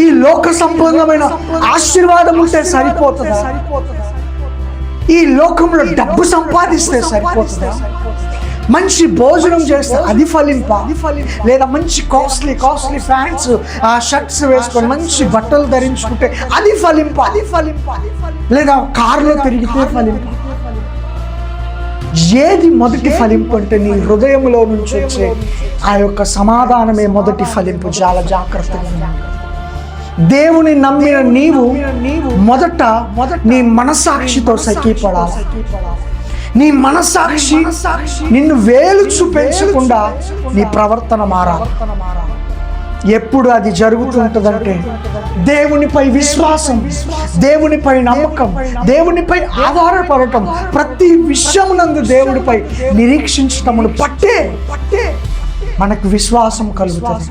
ఈ లోక సంబంధమైన ఆశీర్వాదం ఉంటే సరిపోతుందా? ఈ లోకంలో డబ్బు సంపాదిస్తే సరిపోతుందా? మంచి భోజనం చేస్తే అది ఫలింపా? లేదా మంచి కాస్ట్లీ ఫ్యాన్స్ షర్ట్స్ వేసుకొని మంచి బట్టలు ధరించుకుంటే అది ఫలింపా? లేదా కారులో తిరిగితే ఫలింపా? ఏది మొదటి ఫలింపు అంటే నీ హృదయంలో నుంచి వచ్చే ఆ యొక్క సమాధానమే మొదటి ఫలింపు. చాలా జాగ్రత్తగా ఉండాలి. దేవుని నమ్మిన నీవు మొదట నీ మనస్సాక్షితో సఖీపడాలి. నీ మనస్సాక్షి నిన్ను వేలు చూపించకుండా నీ ప్రవర్తన మారాలి. ఎప్పుడు అది జరుగుతుంటుందంటే దేవునిపై విశ్వాసం, దేవునిపై నమ్మకం, దేవునిపై ఆధారపడటం, ప్రతి విషయమునందు దేవుడిపై నిరీక్షించటమును పట్టే మనకు విశ్వాసం కలుగుతుంది.